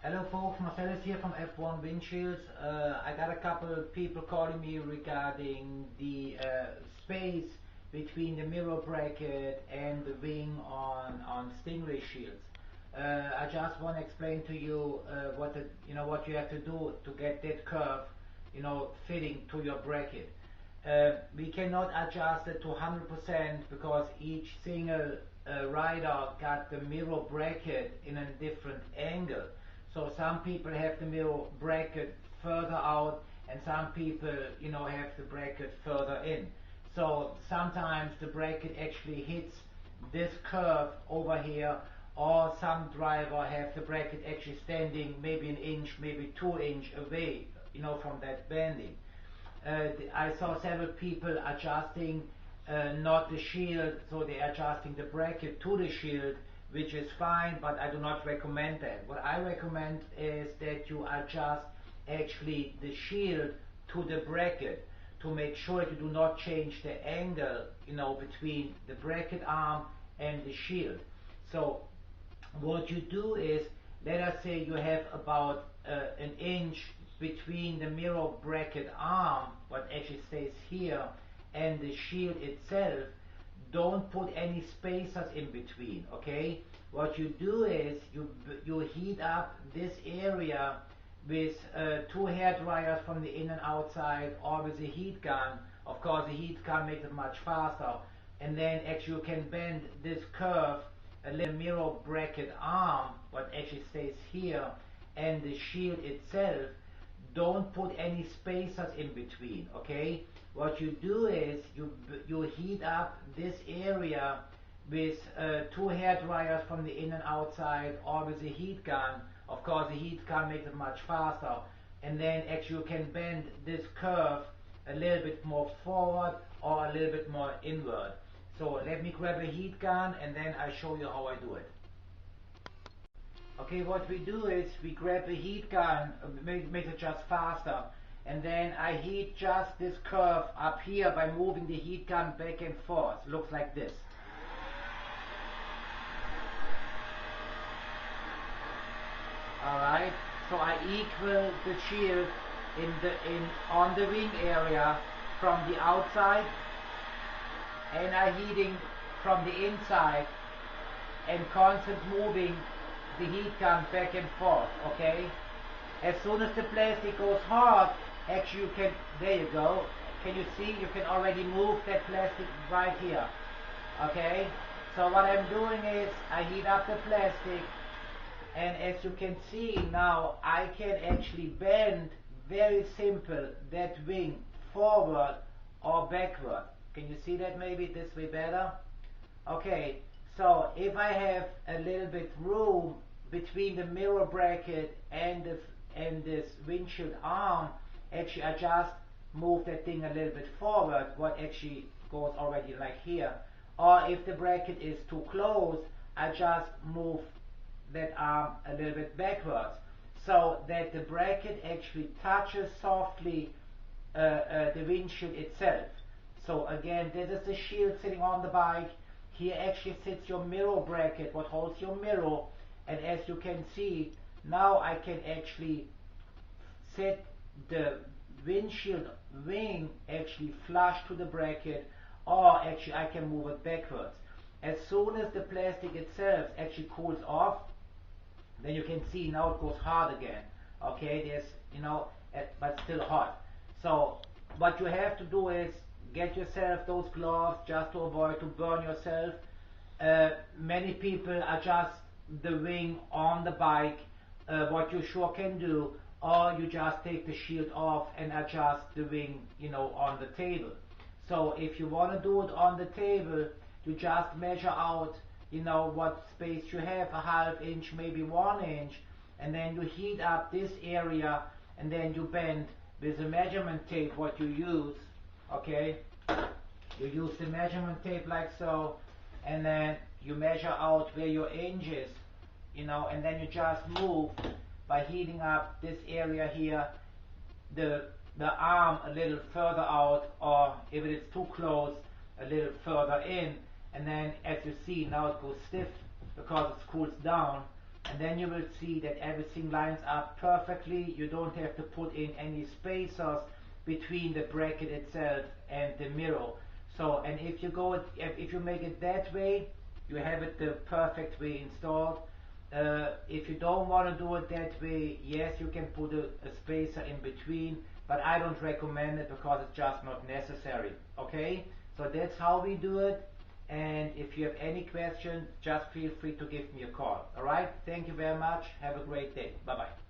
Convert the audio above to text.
Hello folks, Marcellus here from F1 Windshields. I got a couple of people calling me regarding the space between the mirror bracket and the wing on Stingray shields. I just want to explain to you what you have to do to get that curve, fitting to your bracket. We cannot adjust it to 100% because each single rider got the mirror bracket in a different angle. So some people have the mirror bracket further out and some people, have the bracket further in. So sometimes the bracket actually hits this curve over here, or some driver have the bracket actually standing maybe an inch, maybe 2 inches away, from that banding. I saw several people adjusting not the shield, so they're adjusting the bracket to the shield, which is fine, but I do not recommend that. What I recommend is that you adjust actually the shield to the bracket to make sure you do not change the angle, between the bracket arm and the shield. So what you do is, let us say you have about an inch between the mirror bracket arm, what actually stays here, and the shield itself. Don't put any spacers in between, okay? What you do is you heat up this area with 2 hair dryers from the in and outside, or with a heat gun. Of course, the heat gun makes it much faster. And then actually you can bend this curve, a little mirror bracket arm, what actually stays here, and the shield itself. Don't put any spacers in between, okay? What you do is you heat up this area with 2 hair dryers from the in and outside, or with a heat gun. Of course, the heat gun makes it much faster. And then actually you can bend this curve a little bit more forward or a little bit more inward. So let me grab a heat gun and then I show you how I do it. Okay, what we do is we grab a heat gun, makes it just faster, and then I heat just this curve up here by moving the heat gun back and forth. Looks like this. Alright, so I equal the shield on the wing area from the outside, and I'm heating from the inside and constant moving the heat gun back and forth, okay? As soon as the plastic goes hard, actually you can, there you go, can you see, you can already move that plastic right here, okay? So what I'm doing is, I heat up the plastic, and as you can see now, I can actually bend, very simple, that wing forward or backward. Can you see that maybe this way better? Okay, so if I have a little bit room between the mirror bracket and this windshield arm, actually I just move that thing a little bit forward, what actually goes already like here. Or if the bracket is too close, I just move that arm a little bit backwards, so that the bracket actually touches softly the windshield itself. So again, this is the shield sitting on the bike. Here actually sits your mirror bracket, what holds your mirror. And as you can see, now I can actually set the windshield wing actually flush to the bracket, or actually I can move it backwards. As soon as the plastic itself actually cools off, then you can see now it goes hard again. Okay, there's, but still hot. So what you have to do is get yourself those gloves just to avoid to burn yourself. Many people adjust the wing on the bike, what you sure can do, or you just take the shield off and adjust the wing, on the table. So if you want to do it on the table, you just measure out, what space you have, a ½ inch, maybe 1 inch, and then you heat up this area, and then you bend with the measurement tape, what you use, okay? You use the measurement tape like so, and then you measure out where your inch is, and then you just move by heating up this area here, the arm a little further out, or if it is too close, a little further in, and then as you see now it goes stiff because it cools down, and then you will see that everything lines up perfectly. You don't have to put in any spacers between the bracket itself and the mirror. So, and if you make it that way, you have it the perfect way installed. If you don't want to do it that way, yes, you can put a spacer in between, but I don't recommend it because it's just not necessary. Okay, so that's how we do it. And if you have any questions, just feel free to give me a call. All right, thank you very much. Have a great day. Bye bye.